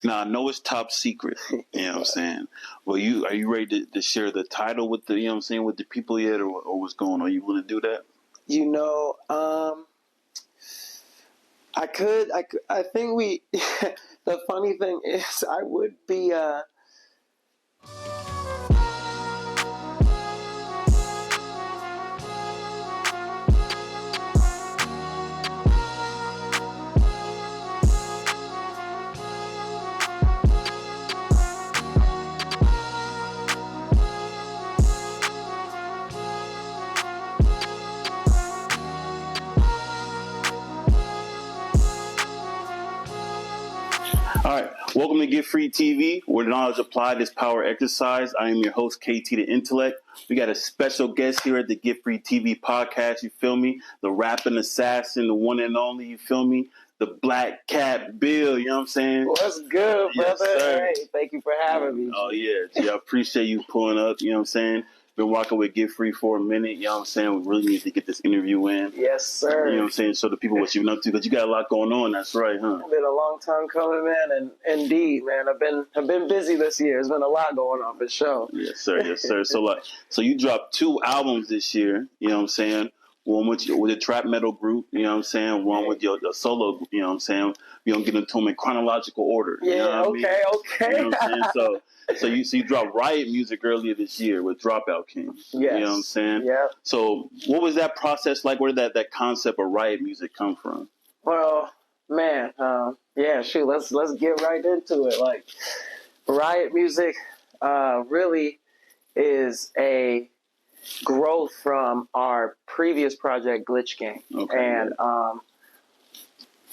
Now I know it's top secret. You know what I'm saying? Well, are you ready to share the title with the, you know what I'm saying, with the people yet, or what's going on? You want to do that? You know, I think we. The funny thing is, I would be. All right, welcome to Get Free TV, where knowledge applied is power exercise. I am your host, KT the Intellect. We got a special guest here at the Get Free TV podcast, you feel me? The rapping assassin, the one and only, you feel me? The Black Cat Bill, you know what I'm saying? What's good, brother? Yes, sir. Hey, thank you for having me. Oh, yeah. I appreciate you pulling up, you know what I'm saying? Been walking with Get Free for a minute, you know what I'm saying? We really need to get this interview in. Yes, sir. You know what I'm saying? Show the people what you've been up to, because you got a lot going on, that's right, huh? It's been a long time coming, man, and indeed, man, I've been busy this year. There's been a lot going on for sure. Yes, sir, yes, sir. So you dropped 2 albums this year, you know what I'm saying? One with a trap metal group, you know what I'm saying? One with your solo, you know what I'm saying? We don't get into them in chronological order. Yeah, you know okay. You know what I'm saying? So you dropped Riot music earlier this year with Dropout Kings. Yes. You know what I'm saying? Yeah. So what was that process like? Where did that concept of Riot music come from? Well, man, yeah, shoot, let's get right into it. Like, Riot music really is a growth from our previous project, Glitch Gang. Okay. And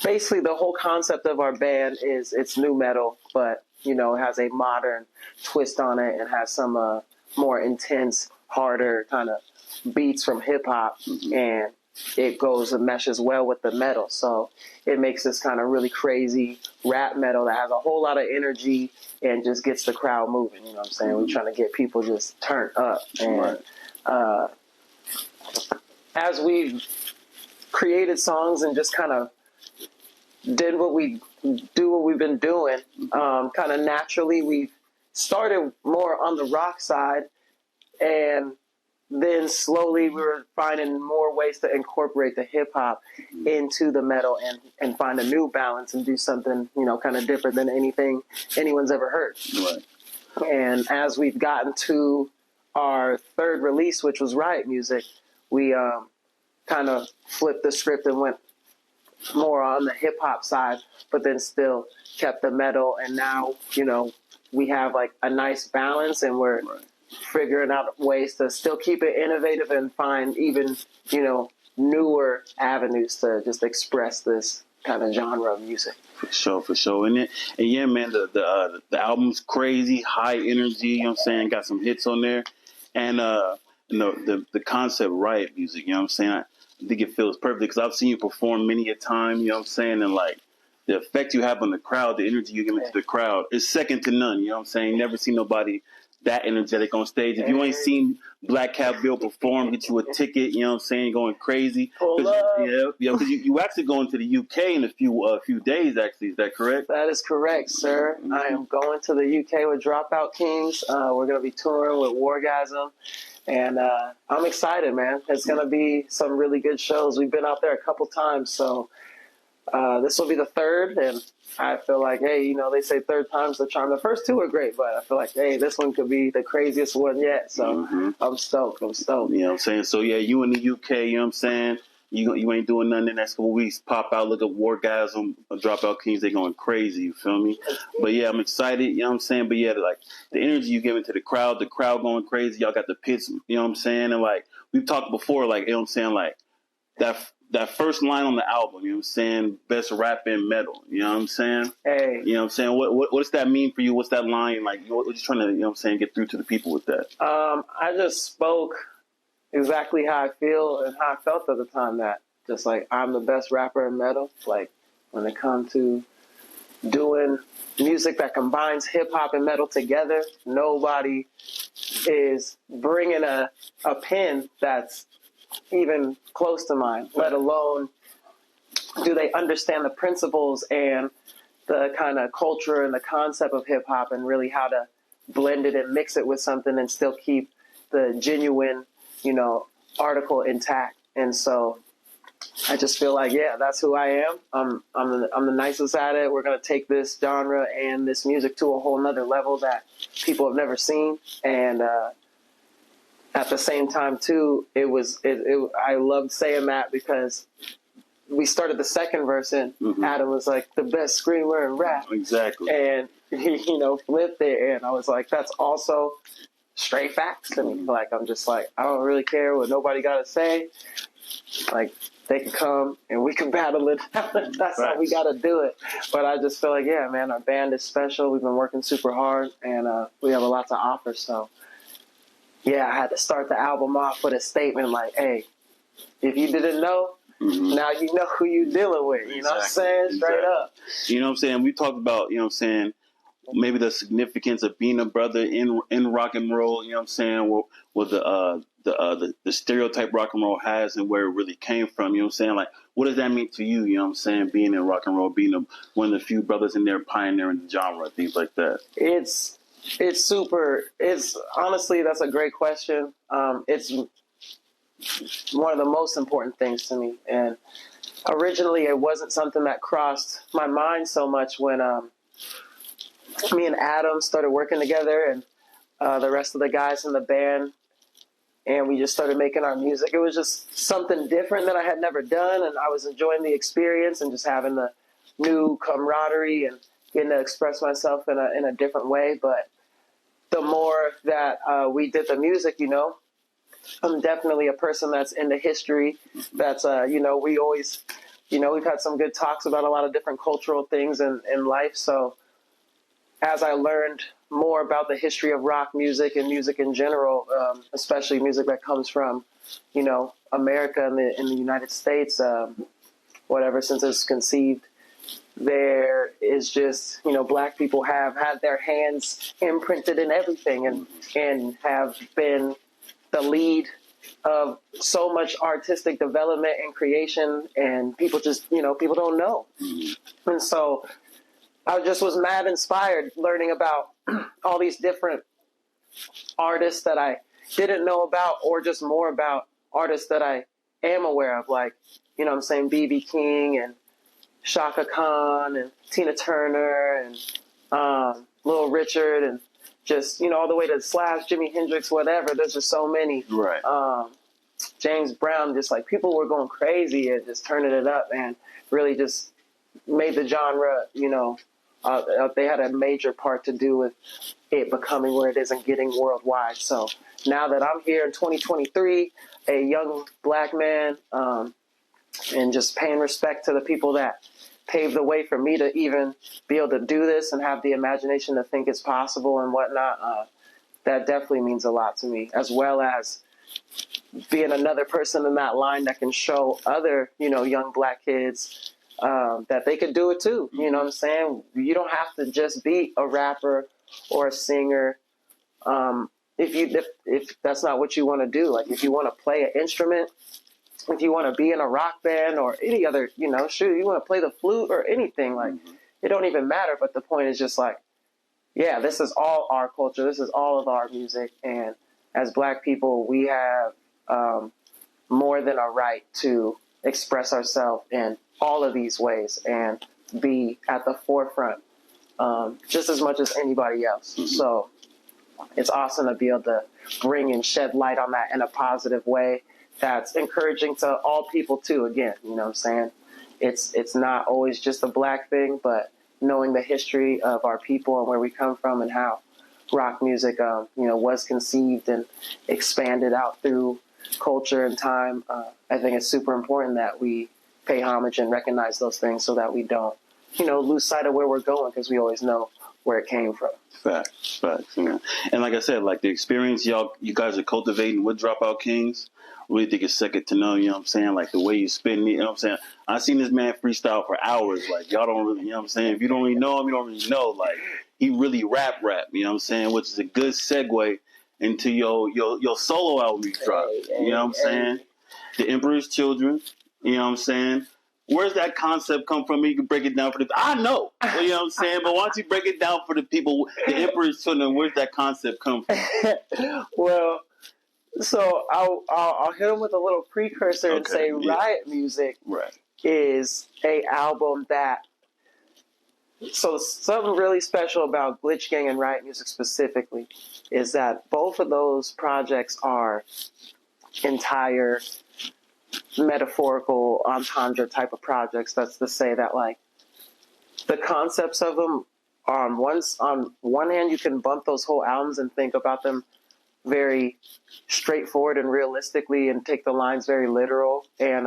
basically the whole concept of our band is it's new metal, but, you know, it has a modern twist on it and has some more intense, harder kind of beats from hip-hop, and it goes and meshes well with the metal. So it makes this kind of really crazy rap metal that has a whole lot of energy and just gets the crowd moving. You know what I'm saying? We're trying to get people just turned up. And as we created songs and just kind of did what we've been doing, kind of naturally we started more on the rock side, and then slowly we were finding more ways to incorporate the hip hop into the metal and find a new balance and do something, you know, kind of different than anything anyone's ever heard. Right. And as we've gotten to our third release, which was Riot music, we kind of flipped the script and went more on the hip hop side, but then still kept the metal. And now, you know, we have like a nice balance, and we're figuring out ways to still keep it innovative and find even, you know, newer avenues to just express this kind of genre of music. For sure. And yeah, man, the album's crazy, high energy, you know what I'm saying? Got some hits on there. And the concept Riot music, you know what I'm saying? I think it feels perfect because I've seen you perform many a time, you know what I'm saying? And like the effect you have on the crowd, the energy you give into the crowd is second to none, you know what I'm saying? Never seen nobody that energetic on stage. If you ain't seen Black Cat Bill perform, get you a ticket, you know what I'm saying, going crazy. Yeah, because you actually going to the UK in a few days, actually. Is that correct? That is correct, sir. I am going to the UK with Dropout Kings. We're going to be touring with Wargasm. And I'm excited, man. It's going to be some really good shows. We've been out there a couple times, so this will be the third, and I feel like, hey, you know, they say third time's the charm. The first 2 are great, but I feel like, hey, this one could be the craziest one yet. So I'm stoked. You know what I'm saying? So, yeah, you in the UK, you know what I'm saying? You ain't doing nothing in the next couple weeks. Pop out, look at Wargasm, Dropout Kings. They going crazy, you feel me? But, yeah, I'm excited, you know what I'm saying? But, yeah, like the energy you give into the crowd going crazy. Y'all got the pits, you know what I'm saying? And, like, we've talked before, like, you know what I'm saying? Like, that first line on the album, you know what I'm saying? Best rap in metal, you know what I'm saying? Hey. You know what I'm saying? What does that mean for you? What's that line? Like, what you trying to, you know what I'm saying, get through to the people with that? I just spoke exactly how I feel and how I felt at the time, that just like I'm the best rapper in metal. Like when it comes to doing music that combines hip hop and metal together, nobody is bringing a pen that's even close to mine, let alone do they understand the principles and the kind of culture and the concept of hip hop and really how to blend it and mix it with something and still keep the genuine, you know, article intact. And so I just feel like, yeah, that's who I am. I'm the nicest at it. We're going to take this genre and this music to a whole nother level that people have never seen. And at the same time, too, I loved saying that because we started the second verse and Adam was like, the best screamer in rap. Exactly. And he, you know, flipped it. And I was like, that's also straight facts to me. Like, I'm just like, I don't really care what nobody got to say. Like, they can come and we can battle it. That's how we got to do it. But I just feel like, yeah, man, our band is special. We've been working super hard and we have a lot to offer. So, yeah, I had to start the album off with a statement like, hey, if you didn't know, now you know who you're dealing with. You know what I'm saying? Straight up. You know what I'm saying? We talked about, you know what I'm saying, maybe the significance of being a brother in rock and roll, you know what I'm saying, what the stereotype rock and roll has and where it really came from, you know what I'm saying? Like, what does that mean to you, you know what I'm saying, being in rock and roll, being one of the few brothers in there pioneering the genre, things like that? It's honestly, that's a great question. It's one of the most important things to me. And originally it wasn't something that crossed my mind so much when me and Adam started working together and the rest of the guys in the band, and we just started making our music. It was just something different that I had never done, and I was enjoying the experience and just having the new camaraderie and getting to express myself in a different way. But the more that we did the music, you know, I'm definitely a person that's into history. That's, you know, we always, you know, we've had some good talks about a lot of different cultural things in life. So as I learned more about the history of rock music and music in general, especially music that comes from, you know, America and in the United States, whatever, since it's conceived, there is just, you know, Black people have had their hands imprinted in everything and have been the lead of so much artistic development and creation, and people just, you know, people don't know. And so I just was mad inspired learning about all these different artists that I didn't know about, or just more about artists that I am aware of, like, you know what I'm saying, B.B. King and Shaka Khan and Tina Turner and Little Richard and just, you know, all the way to Slash, Jimi Hendrix, whatever. There's just so many. Right. James Brown, just like people were going crazy and just turning it up and really just made the genre, you know, they had a major part to do with it becoming where it is and getting worldwide. So now that I'm here in 2023, a young Black man, and just paying respect to the people that paved the way for me to even be able to do this and have the imagination to think it's possible and whatnot, that definitely means a lot to me, as well as being another person in that line that can show other, you know, young Black kids that they could do it too. You know what I'm saying? You don't have to just be a rapper or a singer if that's not what you want to do. Like, if you want to play an instrument, if you want to be in a rock band or any other, you know, shoot, you want to play the flute or anything, like, it don't even matter. But the point is just like, yeah, this is all our culture. This is all of our music. And as Black people, we have more than a right to express ourselves in all of these ways and be at the forefront just as much as anybody else. So it's awesome to be able to bring and shed light on that in a positive way that's encouraging to all people too. Again, you know what I'm saying? It's not always just a Black thing, but knowing the history of our people and where we come from and how rock music, you know, was conceived and expanded out through culture and time. I think it's super important that we pay homage and recognize those things so that we don't, you know, lose sight of where we're going, because we always know where it came from. Facts, you know. And like I said, like, the experience you guys are cultivating with Dropout Kings, really think it's second to none, you know what I'm saying? Like, the way you spin me, you know what I'm saying? I seen this man freestyle for hours. Like, y'all don't really, you know what I'm saying? If you don't really know him, you don't really know. Like, he really rap, you know what I'm saying? Which is a good segue into your solo album you dropped. You know what I'm saying? The Emperor's Children, you know what I'm saying? where's that concept come from? You can break it down for the. I know, you know what I'm saying, but why don't you break it down for the people, the Emperor's Children? Where's that concept come from? Well, so I'll hit them with a little precursor and say Riot Music is a album that. So something really special about Glitch Gang and Riot Music specifically is that both of those projects are entire metaphorical entendre type of projects. That's to say that like the concepts of them on one hand you can bump those whole albums and think about them very straightforward and realistically and take the lines very literal and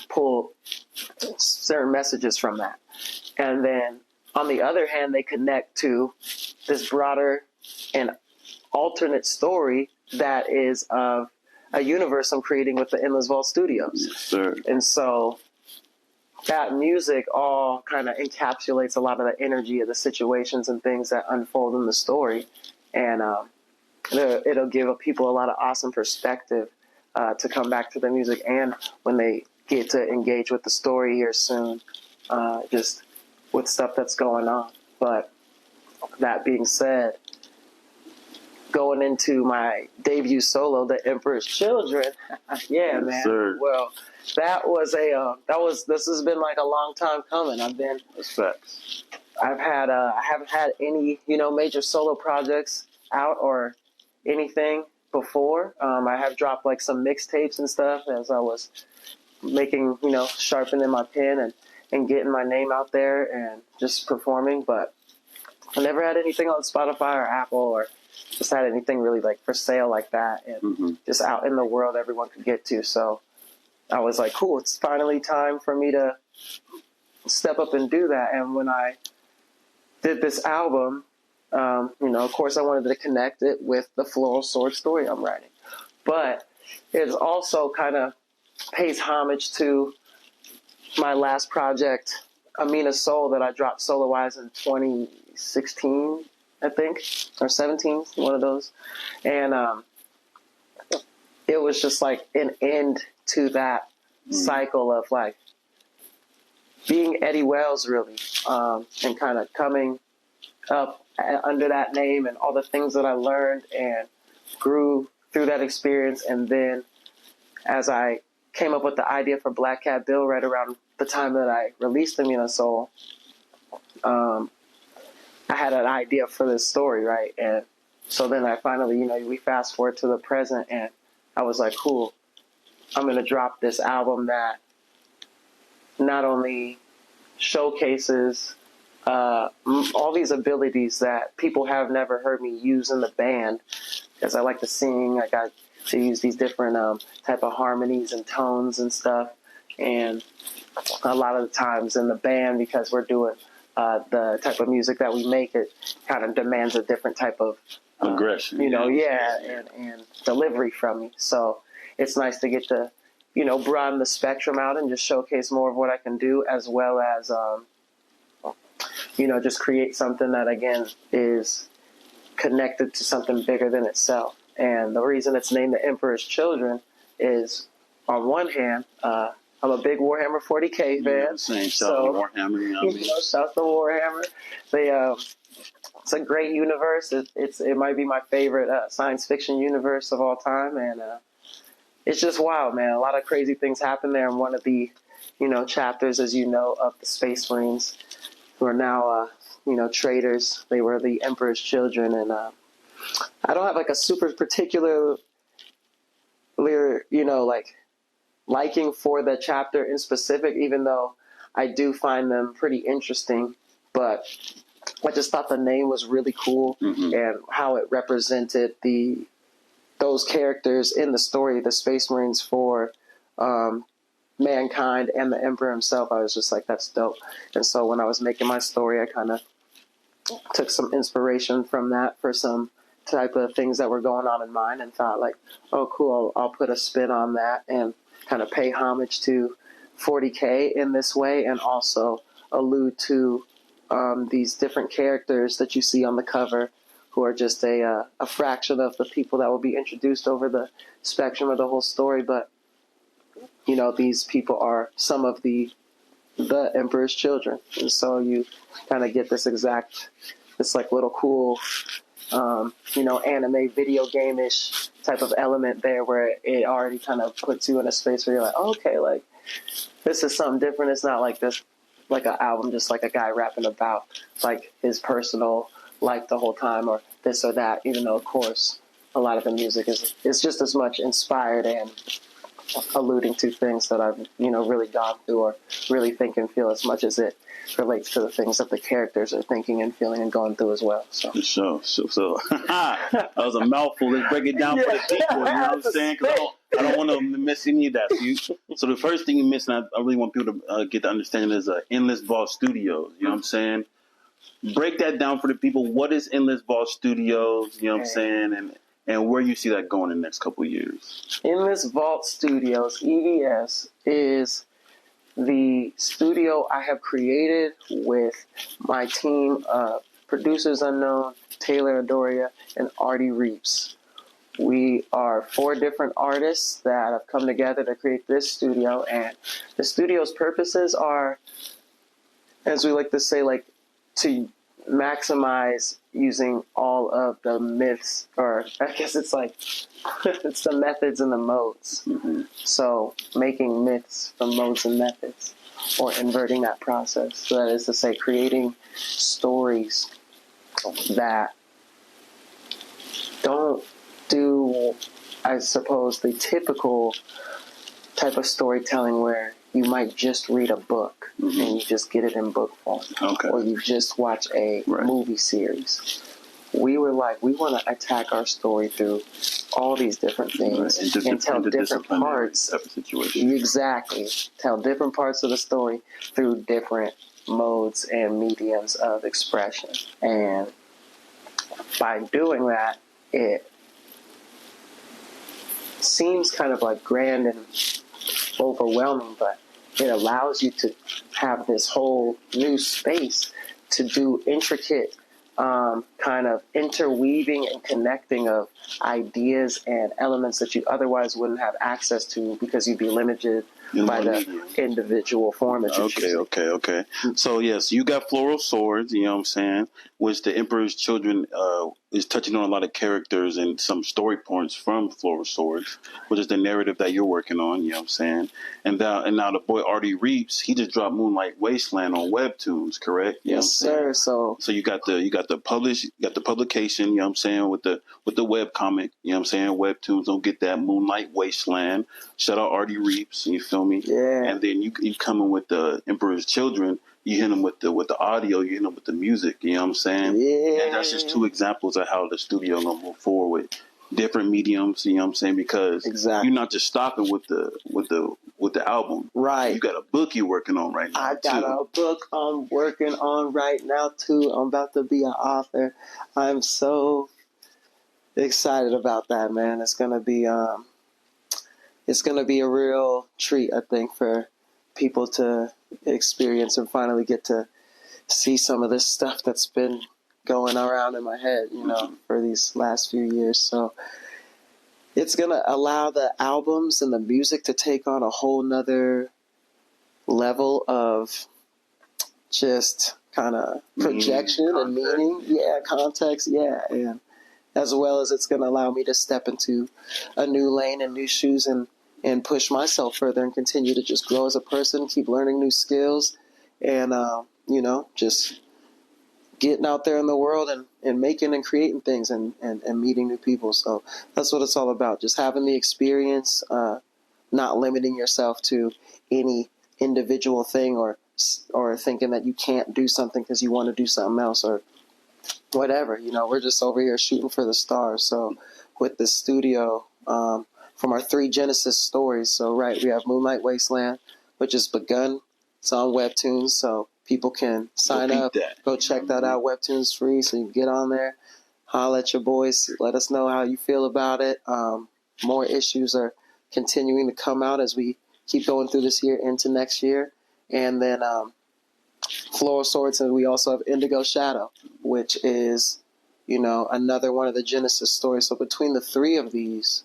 pull certain messages from that. And then on the other hand, they connect to this broader and alternate story that is of a universe I'm creating with the Endless Vault Studios. Yes, sir. And so that music all kind of encapsulates a lot of the energy of the situations and things that unfold in the story. And it'll give people a lot of awesome perspective to come back to the music. And when they get to engage with the story here soon, just with stuff that's going on. But that being said, going into my debut solo, The Emperor's Children, yeah, man. Sir. Well, this has been like a long time coming. I haven't had any, major solo projects out or anything before. I have dropped like some mixtapes and stuff as I was making, sharpening my pen and getting my name out there and just performing, but I never had anything on Spotify or Apple or just had anything really like for sale like that and just out in the world everyone could get to. So I was like, cool, it's finally time for me to step up and do that. And when I did this album, of course I wanted to connect it with the Floral Sword story I'm writing, but it also kind of pays homage to my last project, Amina Soul, that I dropped solo-wise in 2016, I think, or 17, one of those. And it was just like an end to that cycle of like being Eddie Wells, really, and kind of coming up under that name and all the things that I learned and grew through that experience. And then as I came up with the idea for Black Cat Bill right around the time that I released Amina Soul, I had an idea for this story, right? And so then I finally, we fast forward to the present, and I was like, cool, I'm going to drop this album that not only showcases all these abilities that people have never heard me use in the band, because I like to sing, I got to use these different type of harmonies and tones and stuff. And a lot of the times in the band, because we're doing the type of music that we make, it kind of demands a different type of aggression, and delivery from me. So it's nice to get to, broaden the spectrum out and just showcase more of what I can do, as well as, just create something that, again, is connected to something bigger than itself. And the reason it's named The Emperor's Children is, on one hand, I'm a big Warhammer 40K fan. Shout out to Warhammer. Shout to Warhammer. It's a great universe. It might be my favorite science fiction universe of all time, and it's just wild, man. A lot of crazy things happen there. And one of the, chapters, as you know, of the Space Marines, who are now, traitors. They were the Emperor's Children, and I don't have like a super particular, liking for the chapter in specific, even though I do find them pretty interesting. But I just thought the name was really cool, and how it represented those characters in the story, the Space Marines, for mankind and the Emperor himself. I was just like, that's dope. And so when I was making my story, I kind of took some inspiration from that for some type of things that were going on in mine, and thought like, oh, cool, I'll put a spin on that and kind of pay homage to 40K in this way, and also allude to these different characters that you see on the cover, who are just a fraction of the people that will be introduced over the spectrum of the whole story. But, these people are some of the the Emperor's Children. And so you kind of get this like little cool, anime video game-ish type of element there where it already kind of puts you in a space where you're like, oh, okay, like this is something different. It's not like this, like an album, just like a guy rapping about like his personal life the whole time or this or that, even though, of course, a lot of the music is just as much inspired and alluding to things that I've, really gone through or really think and feel as much as it relates to the things that the characters are thinking and feeling and going through as well. So, so that was a mouthful. Let's break it down for the people. You know what I'm saying? Because I don't want to miss any of that. So the first thing you miss, and I really want people to get the understanding, is Endless Ball Studios. You know what I'm saying? Break that down for the people. What is Endless Ball Studios? You know what I'm saying? And where you see that going in the next couple of years. Endless Vault Studios, EVS, is the studio I have created with my team of Producers Unknown, Taylor Adoria, and Artie Reeps. We are 4 different artists that have come together to create this studio, and the studio's purposes are, as we like to say, like to maximize using all of the myths, or I guess it's like it's the methods and the modes. Mm-hmm. So making myths from modes and methods, or inverting that process. So that is to say, creating stories that don't do, I suppose, the typical type of storytelling where you might just read a book and you just get it in book form, or you just watch a movie series. We were like, we want to attack our story through all these different things and tell different parts. Exactly. Tell different parts of the story through different modes and mediums of expression. And by doing that, it seems kind of like grand and overwhelming, but it allows you to have this whole new space to do intricate kind of interweaving and connecting of ideas and elements that you otherwise wouldn't have access to because you'd be limited by the individual form that you're choosing. Okay. So, yes, you got Floral Swords, you know what I'm saying, which the Emperor's Children is touching on a lot of characters and some story points from Floral Swords, which is the narrative that you're working on, you know what I'm saying? And now the boy Artie Reeps, he just dropped Moonlight Wasteland on Webtoons, correct? You yes, sir. So you got the publication, you know what I'm saying, with the web comic, you know what I'm saying? Webtoons, don't get that Moonlight Wasteland. Shout out Artie Reeps, you feel me? Yeah. And then you coming with the Emperor's Children, you hit them with the audio, you hit them with the music, you know what I'm saying? Yeah. And that's just 2 examples of how the studio gonna move forward with different mediums, you know what I'm saying? Because you're not just stopping with the album. Right. You got a book you're working on right now. I got a book I'm working on right now too. I'm about to be an author. I'm so excited about that, man. It's gonna be a real treat, I think, for people to experience and finally get to see some of this stuff that's been going around in my head, for these last few years. So it's going to allow the albums and the music to take on a whole nother level of just kind of projection and meaning. Yeah, context. Yeah. And as well as it's going to allow me to step into a new lane and new shoes and push myself further and continue to just grow as a person, keep learning new skills, and, just getting out there in the world and making and creating things and meeting new people. So that's what it's all about, just having the experience, not limiting yourself to any individual thing or thinking that you can't do something because you want to do something else or whatever. We're just over here shooting for the stars. So with the studio, from our 3 Genesis stories. So, we have Moonlight Wasteland, which has begun. It's on Webtoons, so people can sign up. Go check that out. Webtoons free, so you can get on there. Holla at your boys. Let us know how you feel about it. More issues are continuing to come out as we keep going through this year into next year. And then Floral Swords, and we also have Indigo Shadow, which is, another one of the Genesis stories. So between the 3 of these,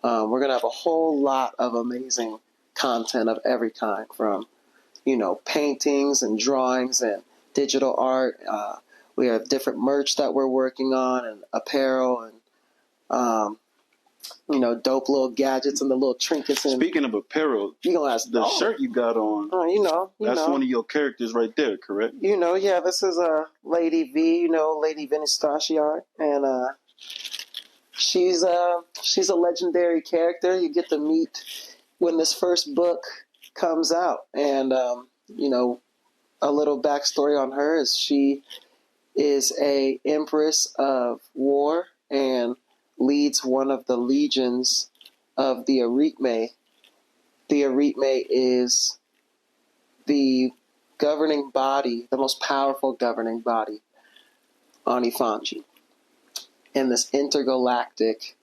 we're going to have a whole lot of amazing content of every kind, from paintings and drawings and digital art. We have different merch that we're working on and apparel and, dope little gadgets and the little trinkets. And speaking of apparel, you gonna ask the shirt you got on. That's one of your characters right there, correct? Yeah, this is Lady V. Lady Vinistasiart, and she's a legendary character. You get to meet when this first book comes out, and a little backstory on her is she is a empress of war and leads one of the legions of the Eretme. The Eretme is the governing body, the most powerful governing body on Ifanji. And this intergalactic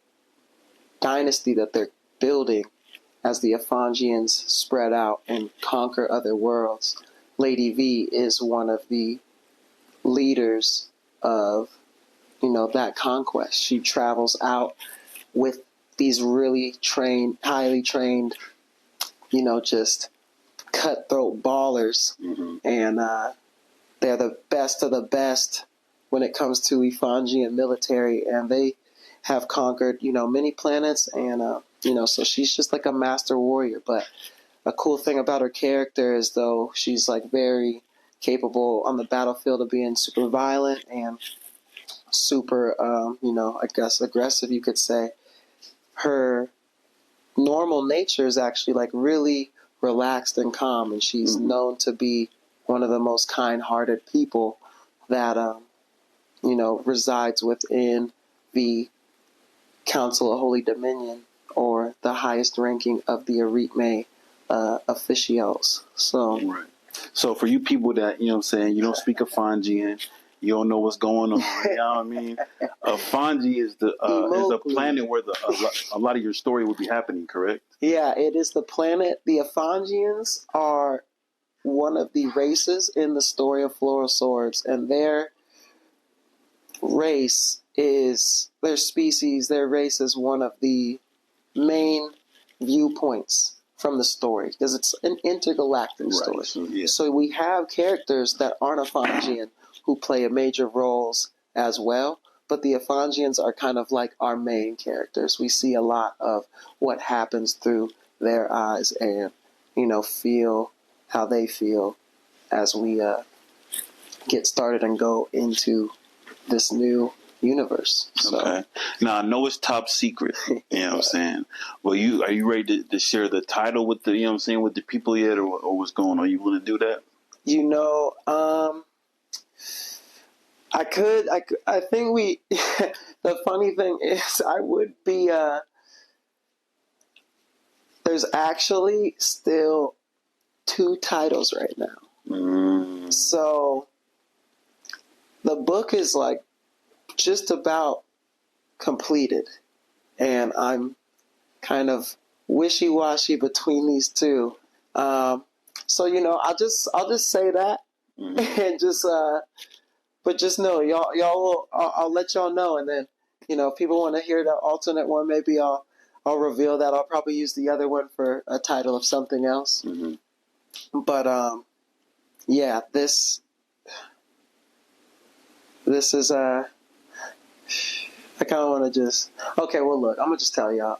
dynasty that they're building as the Ifangians spread out and conquer other worlds. Lady V is one of the leaders of that conquest. She travels out with these really highly trained, just cutthroat ballers. Mm-hmm. And they're the best of the best when it comes to Ifangian military. And they have conquered, many planets. And, so she's just like a master warrior. But a cool thing about her character is, though, she's like very capable on the battlefield of being super violent and super, I guess aggressive, you could say. Her normal nature is actually like really relaxed and calm, and she's known to be one of the most kind-hearted people that, resides within the Council of Holy Dominion, or the highest ranking of the Eretme officials. So, right. So for you people that, you don't speak Afangian, you don't know what's going on, you know what I mean? Afangi is a planet where a lot of your story would be happening, correct? Yeah, it is the planet. The Afangians are one of the races in the story of Floral Swords, and their race is one of the main viewpoints from the story, because it's an intergalactic story. So we have characters that aren't Afangian who play major roles as well, but the Afangians are kind of like our main characters. We see a lot of what happens through their eyes and, feel how they feel as we get started and go into this new universe. So. Okay. Now, I know it's top secret, you know what I'm saying? Well, are you ready to share the title with the, with the people yet, or what's going on? Are you willing to do that? I could. I think we. The funny thing is, I would be. There's actually still 2 titles right now. So the book is like just about completed, and I'm kind of wishy-washy between these 2. So I'll just say that, and just but just know y'all will. I'll let y'all know, and then if people want to hear the alternate one, maybe I'll reveal that. I'll probably use the other one for a title of something else. But yeah, this is I kind of want to just. Okay, well, look, I'm gonna just tell y'all.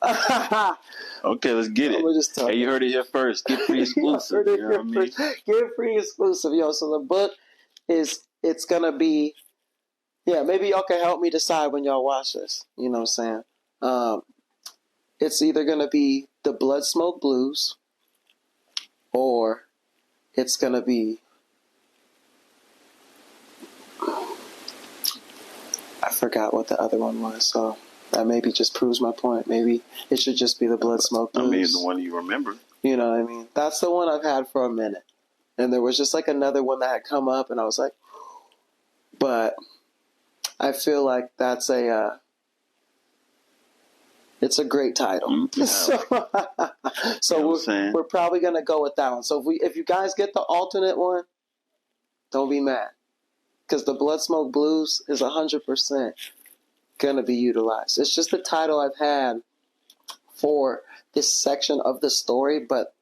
Okay, let's get it. I'm gonna just tell you heard it here first. Get free exclusive. You know what I mean? Get free exclusive, yo. So the book it's gonna be. Yeah, maybe y'all can help me decide when y'all watch this. You know what I'm saying? It's either gonna be the Blood Smoke Blues, or it's gonna be. I forgot what the other one was, so that maybe just proves my point. Maybe it should just be the Blood Smoke Blues. I mean, the one you remember. You know what I mean? That's the one I've had for a minute. And there was just like another one that had come up, and I was like, but I feel like that's it's a great title. So we're probably going to go with that one. So if you guys get the alternate one, don't be mad. Because the Blood Smoke Blues is 100% going to be utilized. It's just the title I've had for this section of the story, but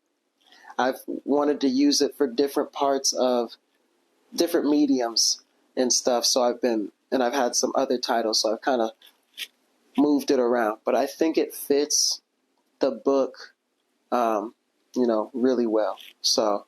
I've wanted to use it for different parts of different mediums and stuff. So I've had some other titles, so I've kind of moved it around. But I think it fits the book, really well. So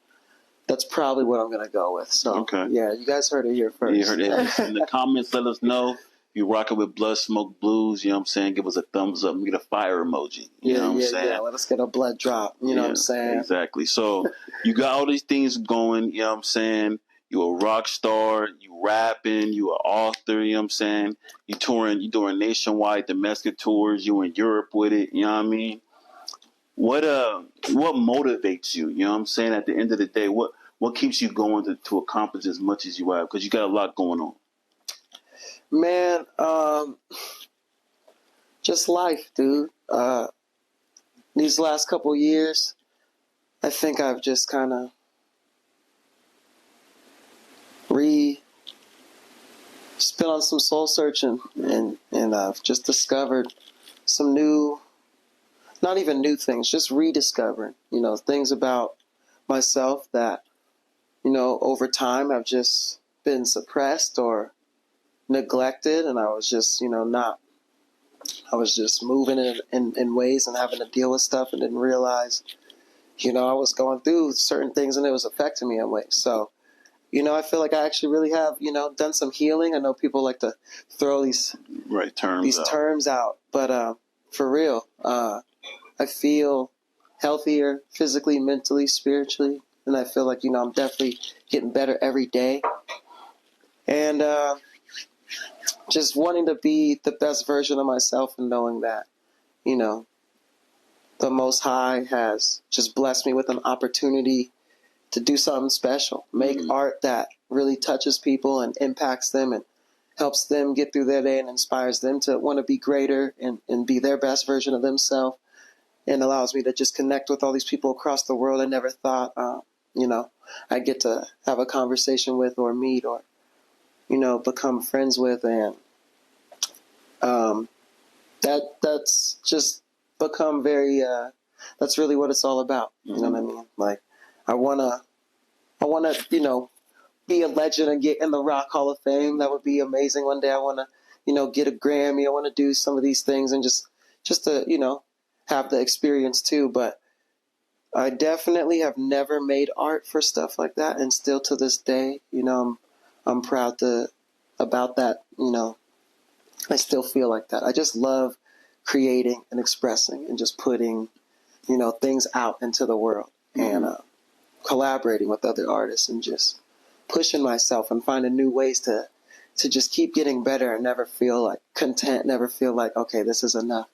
that's probably what I'm going to go with. So, yeah, you guys heard it here first. You heard it. In the comments, let us know. If you're rocking with Blood Smoke Blues, you know what I'm saying? Give us a thumbs up and get a fire emoji. You know what I'm saying? Yeah, let us get a blood drop. You know what I'm saying? Exactly. So you got all these things going, you know what I'm saying? You're a rock star, you rapping, you an author, you know what I'm saying? You doing nationwide domestic tours, you in Europe with it, you know what I mean? What motivates you? You know what I'm saying? At the end of the day, what keeps you going to accomplish as much as you have? Because you got a lot going on. Man, just life, dude. These last couple years, I think I've just kind of been on some soul searching, and I've just discovered some new, not even new things, just rediscovering, things about myself that, over time I've just been suppressed or neglected, and I was just, I was just moving in ways and having to deal with stuff and didn't realize, I was going through certain things and it was affecting me in ways. So, I feel like I actually really have, done some healing. I know people like to throw these terms out, but for real, I feel healthier physically, mentally, spiritually, and I feel like, I'm definitely getting better every day. And just wanting to be the best version of myself and knowing that, the Most High has just blessed me with an opportunity to do something special, make art that really touches people and impacts them and helps them get through their day and inspires them to want to be greater and be their best version of themselves, and allows me to just connect with all these people across the world I never thought, I'd get to have a conversation with or meet or, become friends with. And that's just become very, that's really what it's all about. You know what I mean? Like, I want to, be a legend and get in the Rock Hall of Fame. That would be amazing. One day I want to, get a Grammy. I want to do some of these things and just to, have the experience too. But I definitely have never made art for stuff like that. And still to this day, I'm proud about that. I still feel like that. I just love creating and expressing and just putting, things out into the world and collaborating with other artists and just pushing myself and finding new ways to just keep getting better and never feel like content, never feel like, okay, this is enough,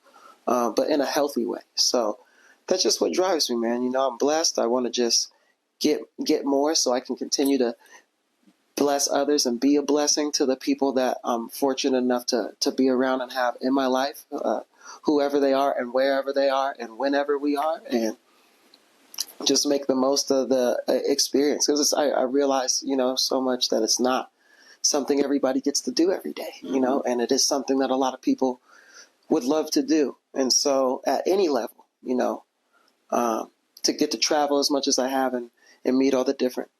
but in a healthy way. So that's just what drives me, man. I'm blessed. I want to just get more so I can continue to bless others and be a blessing to the people that I'm fortunate enough to be around and have in my life, whoever they are and wherever they are and whenever we are, and just make the most of the experience. Because I realize, so much that it's not something everybody gets to do every day, and it is something that a lot of people would love to do. And so at any level, to get to travel as much as I have and meet all the different,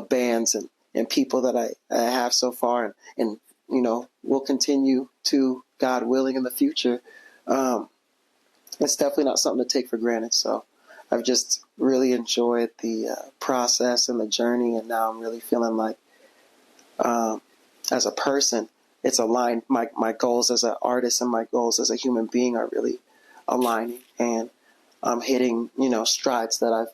bands and people that I have so far and will continue to, God willing, in the future. It's definitely not something to take for granted. So I've just really enjoyed the process and the journey, and now I'm really feeling like, as a person, it's aligned. My goals as an artist and my goals as a human being are really aligning, and I'm hitting, strides that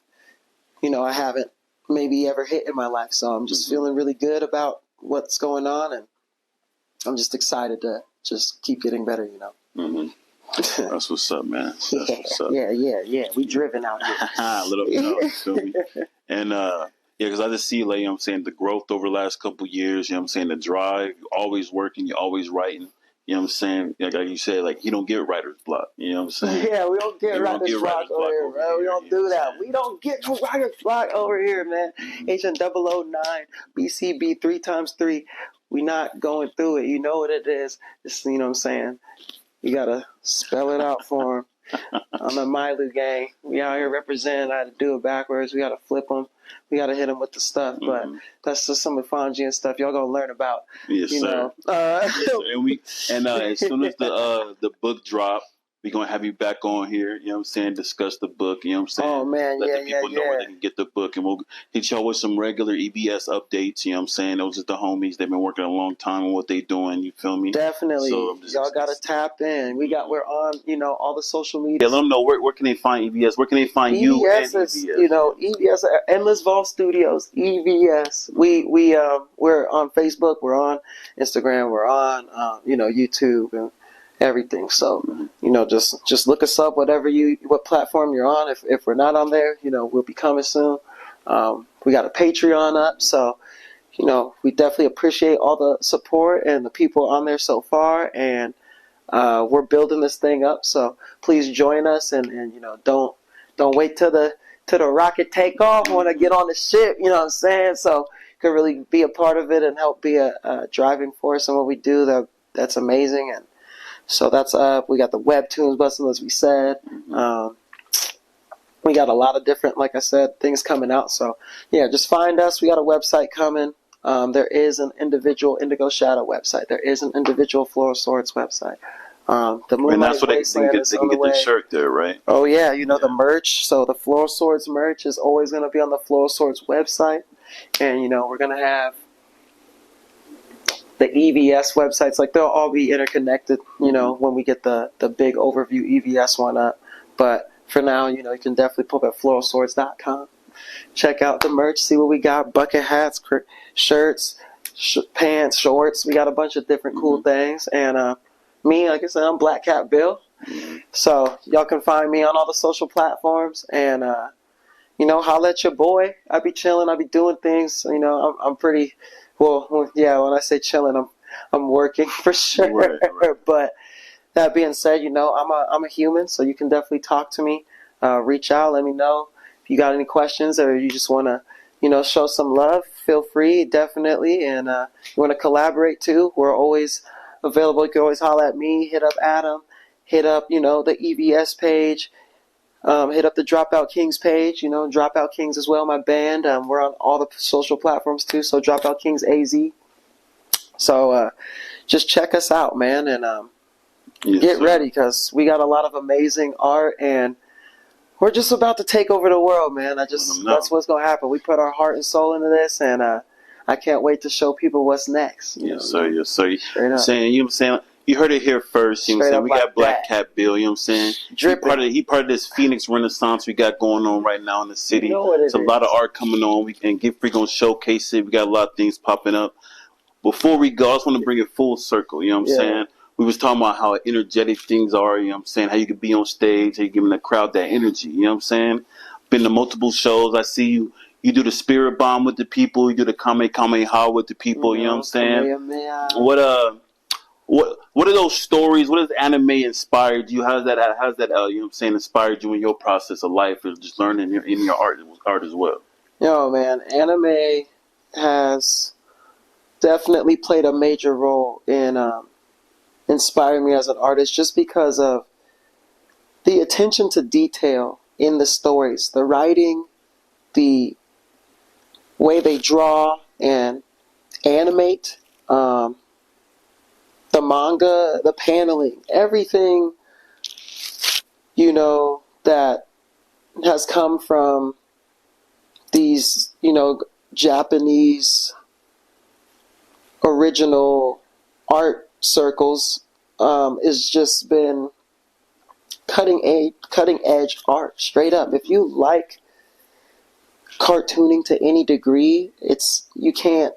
I haven't maybe ever hit in my life. So I'm just feeling really good about what's going on, and I'm just excited to just keep getting better, That's what's up, man. That's what's up. Yeah. We driven out here. A little bit out, you feel me? And because I just see, like, I'm saying, the growth over the last couple of years, I'm saying, the drive, you're always working, you're always writing. I'm saying? Like you said, like, you don't get writer's block. You know what I'm saying? Yeah, we don't get writer's block over here, bro. We don't do that. We don't get no writer's block over here, man. Agent 009, BCB 3x3. We not going through it. You know what it is. It's, you know what I'm saying? You got to spell it out for them. On the Milu gang. We out here representing. I had to do it backwards. We got to flip them. We got to hit them with the stuff. But that's just some Fonjian stuff y'all gonna learn about. Yes, sir. Yes, sir. And as soon as the book drop, we're going to have you back on here, you know what I'm saying, discuss the book, you know what I'm saying? Oh, man, Let the people know where they can get the book, and we'll hit y'all with some regular EBS updates, you know what I'm saying? Those are the homies. They've been working a long time on what they doing, you feel me? Definitely. So y'all got to tap in. We're on, all the social media. Yeah, let them know where can they find EBS? Where can they find you and EBS? EBS, Endless Vault Studios, EBS. We're on Facebook. We're on Instagram. We're on, YouTube and everything. So, just look us up, what platform you're on. If we're not on there, we'll be coming soon. We got a Patreon up, so, we definitely appreciate all the support and the people on there so far. And we're building this thing up, so please join us and don't wait till the rocket take off. Want to get on the ship, you know what I'm saying? So you can really be a part of it and help be a driving force in what we do. That's amazing. And so that's up. We got the webtoons busting, as we said. We got a lot of different, like I said, things coming out. So yeah, just find us. We got a website coming. There is an individual Indigo Shadow website. There is an individual Floral Swords website. The and that's what they can get the shirt there, right? Oh yeah, the merch. So the Floral Swords merch is always going to be on the Floral Swords website, and we're going to have the EVS websites. Like they'll all be interconnected. When we get the big overview EVS one up. But for now, you can definitely pull up at floralswords.com. Check out the merch, see what we got: bucket hats, shirts, pants, shorts. We got a bunch of different cool things. And me, like I said, I'm Black Cat Bill. So y'all can find me on all the social platforms. And holla at your boy. I be chilling. I be doing things. I'm pretty. Well, yeah. When I say chilling, I'm working for sure. Right. But that being said, I'm a human, so you can definitely talk to me. Reach out, let me know if you got any questions, or you just want to, show some love. Feel free, definitely. And you want to collaborate too. We're always available. You can always holler at me. Hit up Adam. Hit up, the EVS page. Hit up the Dropout Kings page. Dropout Kings as well. My band. We're on all the social platforms too. So Dropout Kings AZ. So just check us out, man, and get ready, because we got a lot of amazing art, and we're just about to take over the world, man. That's what's gonna happen. We put our heart and soul into this, and I can't wait to show people what's next. Yes, sir. Yes, sir. You heard it here first. You know what I'm saying? We got Black Cat Bill. You know what I'm saying? He part of this Phoenix Renaissance we got going on right now in the city. There's a lot of art coming on. We can get free, gonna showcase it. We got a lot of things popping up. Before we go, I just want to bring it full circle. You know what I'm saying? We was talking about how energetic things are, you know what I'm saying? How you could be on stage, how you giving the crowd that energy, you know what I'm saying? Been to multiple shows. I see you do the spirit bomb with the people, you do the Kamehameha with the people, you know what I'm saying? What are those stories? What has anime inspired you? How's that you know what I'm saying, inspired you in your process of life and just learning in your art as well? Man, anime has definitely played a major role in inspired me as an artist, just because of the attention to detail in the stories, the writing, the way they draw and animate, the manga, the paneling, everything, that has come from these, Japanese original art circles is just been cutting edge art, straight up. If you like cartooning to any degree, you can't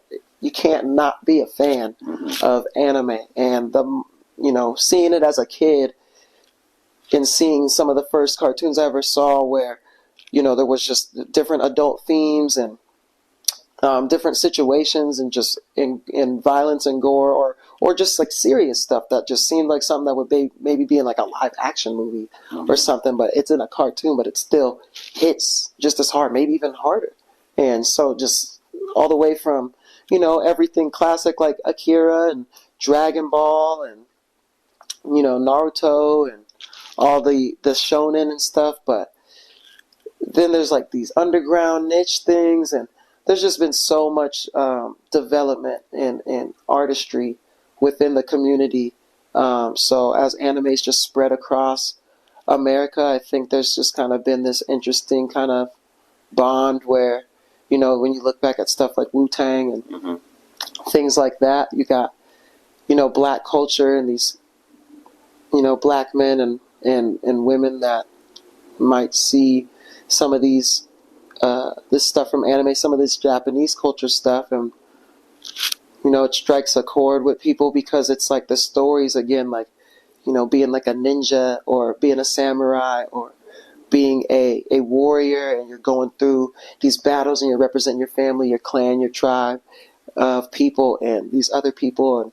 not be a fan of anime. And seeing it as a kid and seeing some of the first cartoons I ever saw, where there was just different adult themes and different situations, and just in violence and gore, or just like serious stuff that just seemed like something that would maybe be in like a live action movie or something, but it's in a cartoon, but it still hits just as hard, maybe even harder. And so just all the way from, everything classic like Akira and Dragon Ball and, Naruto and all the shonen and stuff, but then there's like these underground niche things, and there's just been so much development and artistry within the community. So as anime's just spread across America, I think there's just kind of been this interesting kind of bond where, you know, when you look back at stuff like Wu-Tang and things like that, you got, you know, black culture and these, you know, black men and women that might see some of these this stuff from anime, some of this Japanese culture stuff, and you know, it strikes a chord with people because it's like the stories again, like, you know, being like a ninja or being a samurai or being a warrior, and you're going through these battles and you're representing your family, your clan, your tribe of people, and these other people, and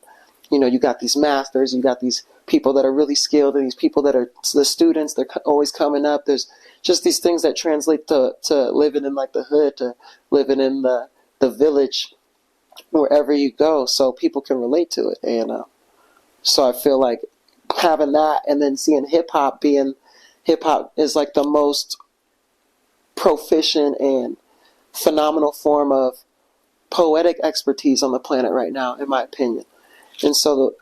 you know, you got these masters, you got these people that are really skilled, and these people that are the students, they're always coming up. There's just these things that translate to living in like the hood, to living in the village, wherever you go, so people can relate to it. And so I feel like having that, and then seeing hip hop is like the most proficient and phenomenal form of poetic expertise on the planet right now, in my opinion. And so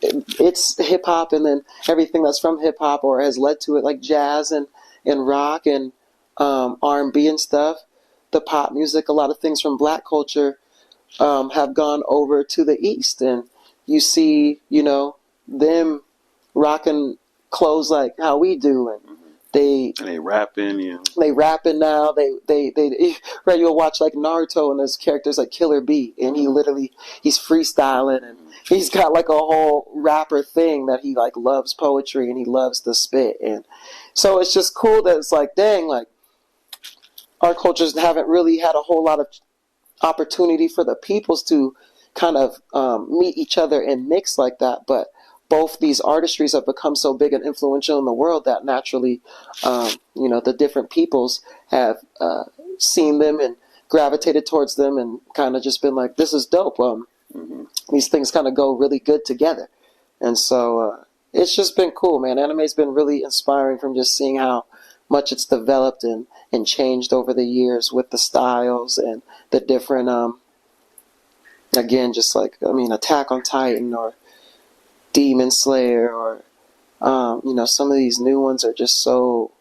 it's hip hop, and then everything that's from hip hop or has led to it, like jazz and rock and R&B and stuff, the pop music, a lot of things from black culture have gone over to the East, and you see, you know, them rocking clothes like how we do, and they rapping, yeah. They rapping now. They right. You'll watch like Naruto, and there's characters like Killer B, and he's freestyling, and he's got like a whole rapper thing that he like loves poetry and he loves to spit, and so it's just cool that it's like, dang, like our cultures haven't really had a whole lot of opportunity for the peoples to kind of meet each other and mix like that, but both these artistries have become so big and influential in the world that naturally, you know, the different peoples have seen them and gravitated towards them and kind of just been like, this is dope. These things kind of go really good together. And so it's just been cool, man. Anime's been really inspiring from just seeing how much it's developed and changed over the years with the styles and the different, again, just like, I mean, Attack on Titan or Demon Slayer, or you know, some of these new ones are just so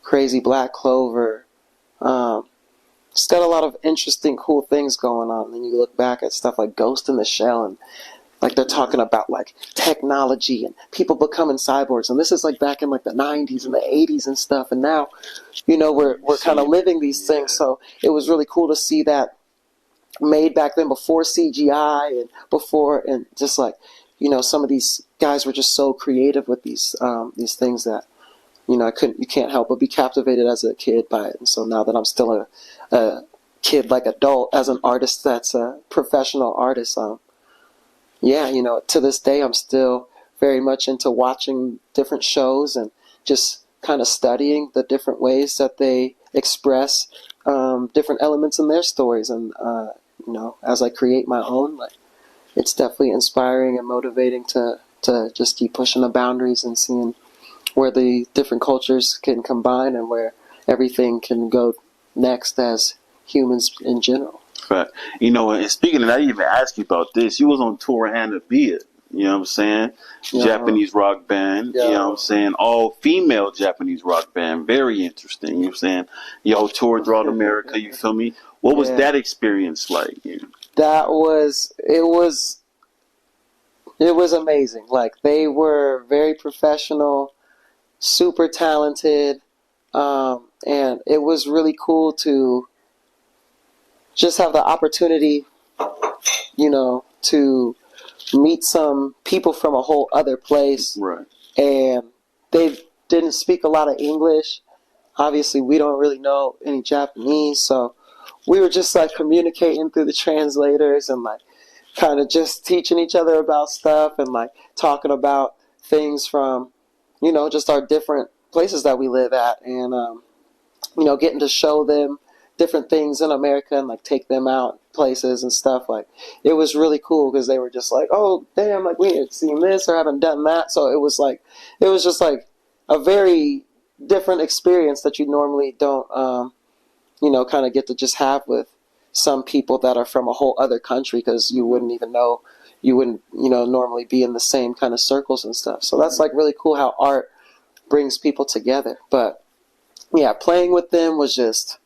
crazy. Black Clover, it's got a lot of interesting, cool things going on. And then you look back at stuff like Ghost in the Shell, and like they're talking about like technology and people becoming cyborgs, and this is like back in like the 90s and the 80s and stuff. And now, you know, we're kind of living these things. So it was really cool to see that made back then, before CGI and before, and just like, you know, some of these guys were just so creative with these things that, you know, you can't help but be captivated as a kid by it. And so now that I'm still a kid, like adult, as an artist that's a professional artist, yeah, you know, to this day I'm still very much into watching different shows and just kind of studying the different ways that they express different elements in their stories. And you know, as I create my own, like, it's definitely inspiring and motivating to just keep pushing the boundaries and seeing where the different cultures can combine and where everything can go next as humans in general. Right. You know, and speaking of that, I even asked you about this. You was on tour Hannah Be It. You know what I'm saying? Yeah. Japanese rock band. Yeah. You know what I'm saying? All female Japanese rock band. Very interesting. You know what I'm saying? Yo, tour throughout America. You feel me? What was that experience like? Yeah. It was amazing. Like, they were very professional, super talented, and it was really cool to just have the opportunity, you know, to meet some people from a whole other place. Right. And they didn't speak a lot of English. Obviously, we don't really know any Japanese, so we were just like communicating through the translators and like kind of just teaching each other about stuff and like talking about things from, you know, just our different places that we live at, and you know, getting to show them different things in America and like take them out places and stuff. Like, it was really cool because they were just like, oh damn, like we ain't seen this or haven't done that. So it was just like a very different experience that you normally don't, kind of get to just have with some people that are from a whole other country, because you wouldn't even know, you wouldn't, normally be in the same kind of circles and stuff. So that's like really cool how art brings people together. But yeah, playing with them was just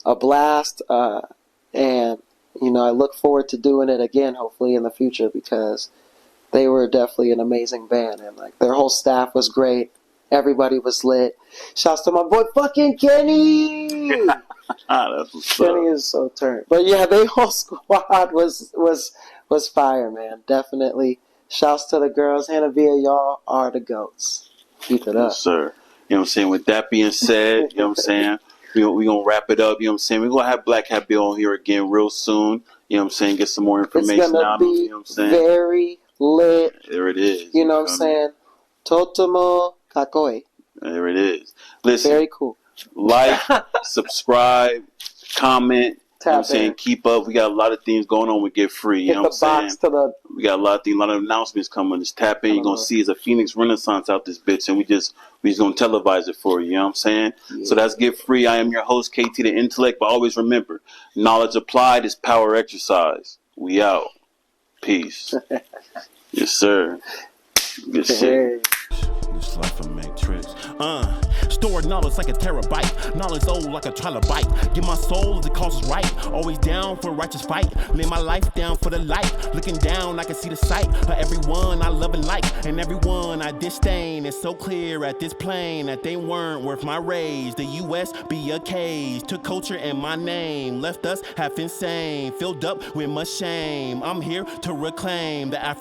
a blast. And, I look forward to doing it again, hopefully in the future, because they were definitely an amazing band. And like their whole staff was great. Everybody was lit. Shouts to my boy fucking Kenny. That's what's Kenny up. is so turned. But yeah, their whole squad was fire, man. Definitely. Shouts to the girls. Hannah Villa, y'all are the goats. Keep it up. Yes, sir. You know what I'm saying? With that being said, you know what I'm saying? We gonna wrap it up, you know what I'm saying? We're gonna have Black Hat Bill on here again real soon. You know what I'm saying? Get some more information It's gonna out of be him, you know what I'm saying? very lit. There it is. You know what I'm saying? Totomo kakoi. There it is. Listen, Very cool. like, subscribe, comment. You know what I'm Tap saying? in. Keep up. We got a lot of things going on with Get Free. You Hit know the what I'm box saying? to the. We got a lot of announcements coming. Just tap in. You're gonna see it's a Phoenix Renaissance out this bitch, and we just gonna televise it for you. You know what I'm saying? Yeah. So that's Get Free. I am your host, KT the Intellect. But always remember, knowledge applied is power exercise. We out. Peace. Yes, sir. Good shit. This life of make tricks. Store knowledge like a terabyte. Knowledge old like a trilobite. Give my soul as the cause is right. Always down for a righteous fight. Lay my life down for the light. Looking down, I can see the sight of everyone I love and like, and everyone I disdain. It's so clear at this plane that they weren't worth my raise. The U.S. be a cage. Took culture and my name. Left us half insane. Filled up with much shame. I'm here to reclaim the Afro.